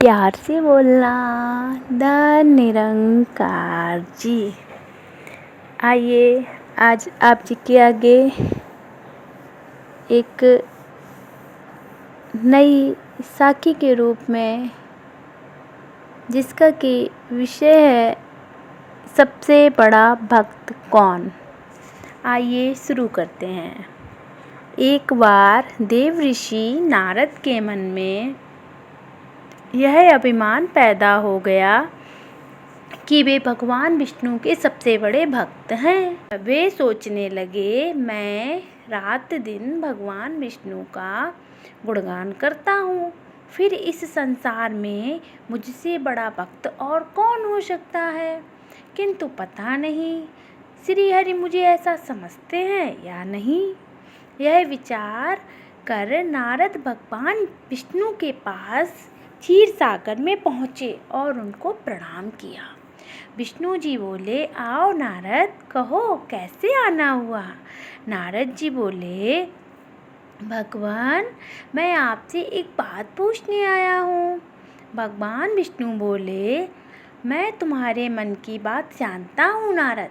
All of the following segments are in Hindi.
प्यार से बोलना धन निरंकार जी। आइए आज आप जी के आगे एक नई साखी के रूप में, जिसका कि विषय है सबसे बड़ा भक्त कौन। आइए शुरू करते हैं। एक बार देव ऋषि नारद के मन में यह अभिमान पैदा हो गया कि वे भगवान विष्णु के सबसे बड़े भक्त हैं। वे सोचने लगे, मैं रात दिन भगवान विष्णु का गुणगान करता हूँ, फिर इस संसार में मुझसे बड़ा भक्त और कौन हो सकता है। किंतु पता नहीं श्री हरि मुझे ऐसा समझते हैं या नहीं। यह विचार कर नारद भगवान विष्णु के पास क्षीर सागर में पहुँचे और उनको प्रणाम किया। विष्णु जी बोले, आओ नारद, कहो कैसे आना हुआ। नारद जी बोले, भगवान मैं आपसे एक बात पूछने आया हूँ। भगवान विष्णु बोले, मैं तुम्हारे मन की बात जानता हूँ नारद,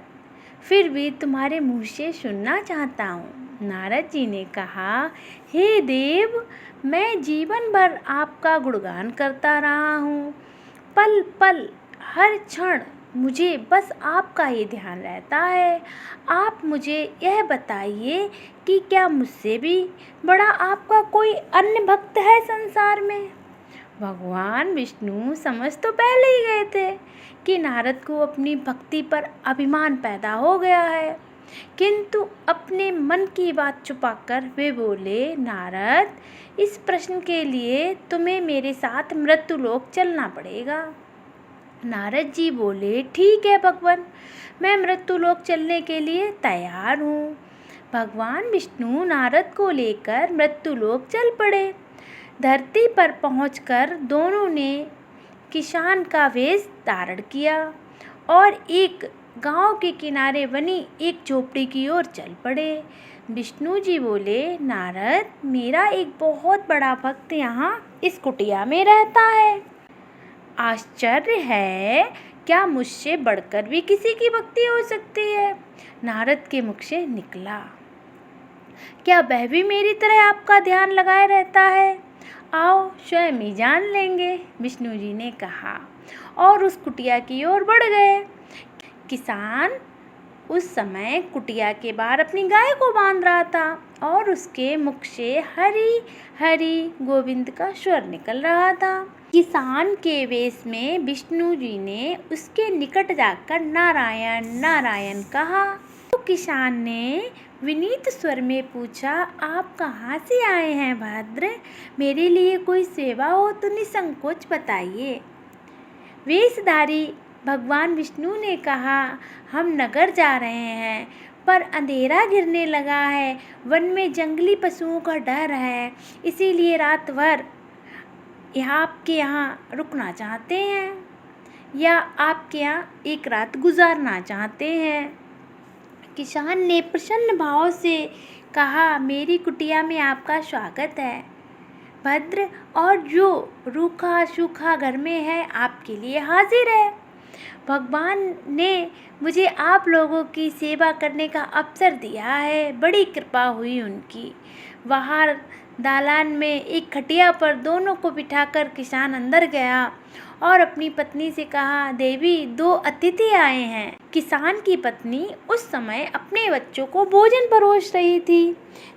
फिर भी तुम्हारे मुँह से सुनना चाहता हूँ। नारद जी ने कहा, हे देव, मैं जीवन भर आपका गुणगान करता रहा हूँ। पल पल हर क्षण मुझे बस आपका ही ध्यान रहता है। आप मुझे यह बताइए कि क्या मुझसे भी बड़ा आपका कोई अन्य भक्त है संसार में। भगवान विष्णु समझ तो पहले ही गए थे कि नारद को अपनी भक्ति पर अभिमान पैदा हो गया है, किंतु अपने मन की बात छुपाकर वे बोले, नारद, इस प्रश्न के लिए तुम्हें मेरे साथ मृत्युलोक चलना पड़ेगा। नारद जी बोले, ठीक है भगवान, मैं मृत्युलोक चलने के लिए तैयार हूँ। भगवान विष्णु नारद को लेकर मृत्युलोक चल पड़े। धरती पर पहुंचकर दोनों ने किसान का वेश धारण किया और एक गांव के किनारे बनी एक झोपड़ी की ओर चल पड़े। विष्णु जी बोले, नारद, मेरा एक बहुत बड़ा भक्त यहाँ इस कुटिया में रहता है। आश्चर्य है, क्या मुझसे बढ़कर भी किसी की भक्ति हो सकती है। नारद के मुख से निकला, क्या वह भी मेरी तरह आपका ध्यान लगाए रहता है। आओ स्वयं ही जान लेंगे, विष्णु जी ने कहा और उस कुटिया की ओर बढ़ गए। किसान उस समय कुटिया के बाहर अपनी गाय को बांध रहा था और उसके मुख से हरि हरि गोविंद का स्वर निकल रहा था। किसान के वेश में विष्णु जी ने उसके निकट जाकर नारायण नारायण कहा। तो किसान ने विनीत स्वर में पूछा, आप कहाँ से आए हैं भद्र, मेरे लिए कोई सेवा हो तो निसंकोच बताइए। वेशधारी भगवान विष्णु ने कहा, हम नगर जा रहे हैं, पर अंधेरा गिरने लगा है, वन में जंगली पशुओं का डर है, इसीलिए रात भर आपके यहाँ रुकना चाहते हैं या आपके यहाँ एक रात गुजारना चाहते हैं। किसान ने प्रसन्न भाव से कहा, मेरी कुटिया में आपका स्वागत है भद्र, और जो रूखा सूखा घर में है आपके लिए हाजिर है। भगवान ने मुझे आप लोगों की सेवा करने का अवसर दिया है, बड़ी कृपा हुई उनकी। बाहर दालान में एक खटिया पर दोनों को बिठाकर किसान अंदर गया और अपनी पत्नी से कहा, देवी, दो अतिथि आए हैं। किसान की पत्नी उस समय अपने बच्चों को भोजन परोस रही थी।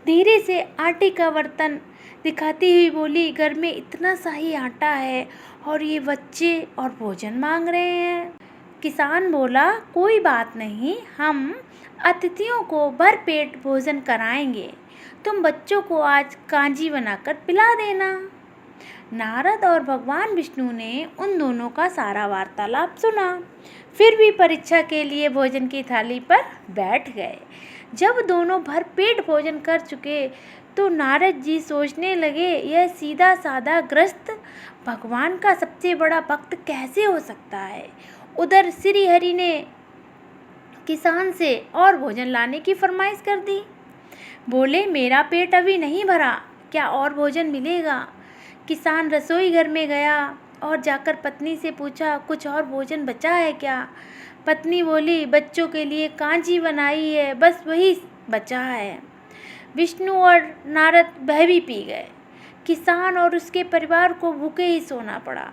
धीरे से आटे का बर्तन दिखाती हुई बोली, घर में इतना सा ही आटा है और ये बच्चे और भोजन मांग रहे हैं। किसान बोला, कोई बात नहीं, हम अतिथियों को भरपेट भोजन कराएंगे, तुम बच्चों को आज कांजी बनाकर पिला देना। नारद और भगवान विष्णु ने उन दोनों का सारा वार्तालाप सुना, फिर भी परीक्षा के लिए भोजन की थाली पर बैठ गए। जब दोनों भरपेट भोजन कर चुके तो नारद जी सोचने लगे, यह सीधा साधा गृहस्थ भगवान का सबसे बड़ा भक्त कैसे हो सकता है। उधर श्री हरि ने किसान से और भोजन लाने की फरमाइश कर दी। बोले, मेरा पेट अभी नहीं भरा, क्या और भोजन मिलेगा। किसान रसोई घर में गया और जाकर पत्नी से पूछा, कुछ और भोजन बचा है क्या? पत्नी बोली, बच्चों के लिए कांजी बनाई है, बस वही बचा है। विष्णु और नारद वह भी पी गए। किसान और उसके परिवार को भूखे ही सोना पड़ा।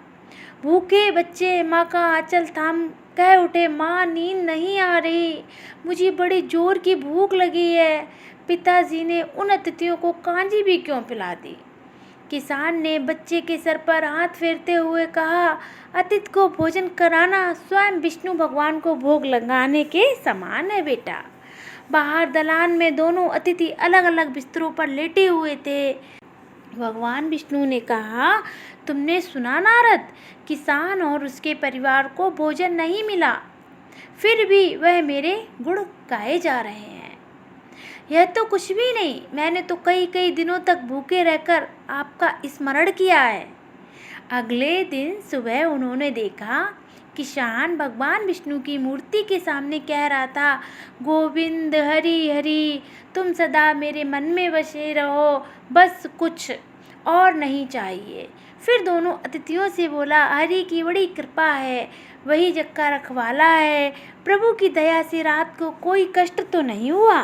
भूखे बच्चे माँ का आंचल थाम कह उठे, माँ नींद नहीं आ रही, मुझे बड़ी जोर की भूख लगी है। पिताजी ने उन अतिथियों को कांजी भी क्यों पिला दी? किसान ने बच्चे के सर पर हाथ फेरते हुए कहा, अतिथि को भोजन कराना स्वयं विष्णु भगवान को भोग लगाने के समान है बेटा। बाहर दलान में दोनों अतिथि अलग अलग बिस्तरों पर लेटे हुए थे। भगवान विष्णु ने कहा, तुमने सुना नारद, किसान और उसके परिवार को भोजन नहीं मिला, फिर भी वह मेरे गुण गाए जा रहे हैं। यह तो कुछ भी नहीं, मैंने तो कई कई दिनों तक भूखे रहकर आपका स्मरण किया है। अगले दिन सुबह उन्होंने देखा किसान भगवान विष्णु की मूर्ति के सामने कह रहा था, गोविंद हरि हरि, तुम सदा मेरे मन में बसे रहो, बस कुछ और नहीं चाहिए। फिर दोनों अतिथियों से बोला, हरि की बड़ी कृपा है, वही जग का रखवाला है, प्रभु की दया से रात को कोई कष्ट तो नहीं हुआ।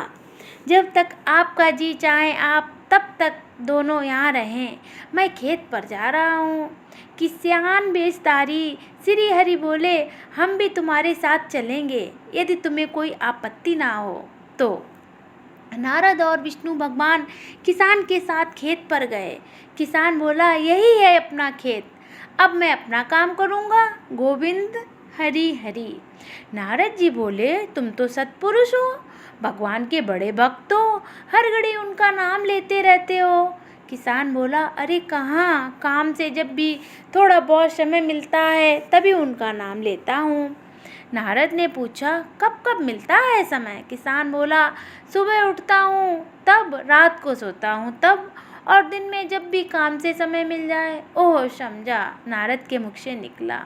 जब तक आपका जी चाहे आप तब तक दोनों यहाँ रहें, मैं खेत पर जा रहा हूँ। किसान बेचतारी श्री हरि बोले, हम भी तुम्हारे साथ चलेंगे यदि तुम्हें कोई आपत्ति ना हो तो। नारद और विष्णु भगवान किसान के साथ खेत पर गए। किसान बोला, यही है अपना खेत, अब मैं अपना काम करूँगा, गोविंद हरि हरि। नारद जी बोले, तुम तो सत्पुरुष हो, भगवान के बड़े भक्त हो, हर घड़ी उनका नाम लेते रहते हो। किसान बोला, अरे कहाँ, काम से जब भी थोड़ा बहुत समय मिलता है तभी उनका नाम लेता हूँ। नारद ने पूछा, कब कब मिलता है समय? किसान बोला, सुबह उठता हूँ तब, रात को सोता हूँ तब, और दिन में जब भी काम से समय मिल जाए। ओह समझा, नारद के मुख से निकला।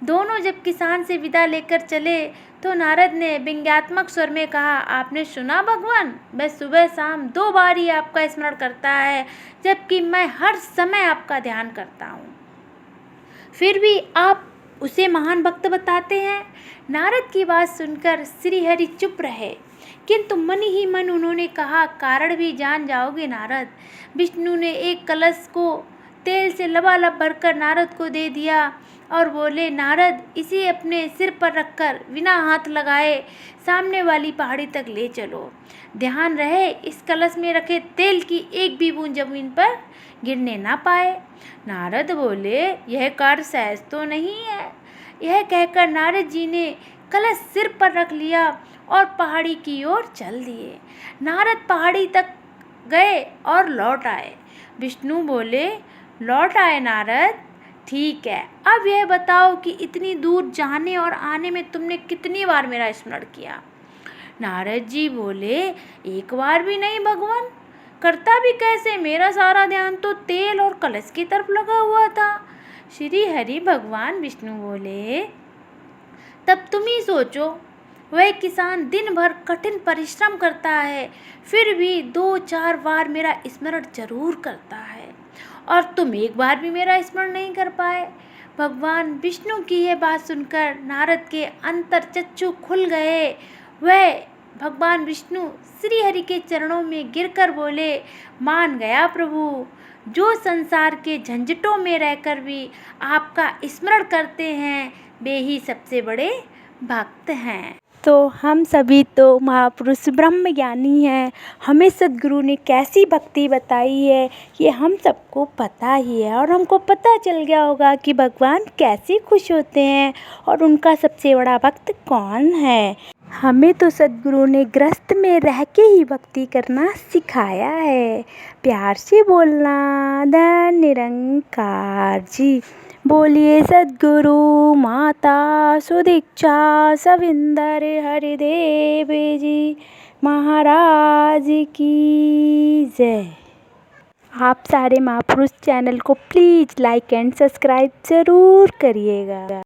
दोनों जब किसान से विदा लेकर चले तो नारद ने व्यंग्यात्मक स्वर में कहा, आपने सुना भगवान, वह सुबह शाम 2 बार ही आपका स्मरण करता है, जबकि मैं हर समय आपका ध्यान करता हूँ, फिर भी आप उसे महान भक्त बताते हैं। नारद की बात सुनकर श्रीहरि चुप रहे, किंतु मन ही मन उन्होंने कहा, कारण भी जान जाओगे नारद। विष्णु ने एक कलश को तेल से लबालब भरकर नारद को दे दिया और बोले, नारद इसे अपने सिर पर रखकर बिना हाथ लगाए सामने वाली पहाड़ी तक ले चलो। ध्यान रहे इस कलश में रखे तेल की एक भी बूंद जमीन पर गिरने ना पाए। नारद बोले, यह कार्य सहज तो नहीं है। यह कहकर नारद जी ने कलश सिर पर रख लिया और पहाड़ी की ओर चल दिए। नारद पहाड़ी तक गए और लौट आए। विष्णु बोले, लौट आए नारद, ठीक है, अब यह बताओ कि इतनी दूर जाने और आने में तुमने कितनी बार मेरा स्मरण किया? नारद जी बोले, एक बार भी नहीं भगवान, करता भी कैसे, मेरा सारा ध्यान तो तेल और कलश की तरफ लगा हुआ था। श्री हरि भगवान विष्णु बोले, तब तुम ही सोचो, वह किसान दिन भर कठिन परिश्रम करता है, फिर भी 2-4 बार मेरा स्मरण जरूर करता है, और तुम एक बार भी मेरा स्मरण नहीं कर पाए। भगवान विष्णु की यह बात सुनकर नारद के अंतर चक्षु खुल गए। वह भगवान विष्णु श्री हरि के चरणों में गिरकर बोले, मान गया प्रभु, जो संसार के झंझटों में रहकर भी आपका स्मरण करते हैं वे ही सबसे बड़े भक्त हैं। तो हम सभी तो महापुरुष ब्रह्म ज्ञानी हैं, हमें सद्गुरु ने कैसी भक्ति बताई है ये हम सबको पता ही है, और हमको पता चल गया होगा कि भगवान कैसे खुश होते हैं और उनका सबसे बड़ा भक्त कौन है। हमें तो सद्गुरु ने गृहस्थ में रह के ही भक्ति करना सिखाया है। प्यार से बोलना, धन निरंकार जी। बोलिए सद्गुरु माता सुदीक्षा सविंदर हरिदेव जी महाराज की जय। आप सारे महापुरुष चैनल को प्लीज़ लाइक एंड सब्सक्राइब ज़रूर करिएगा।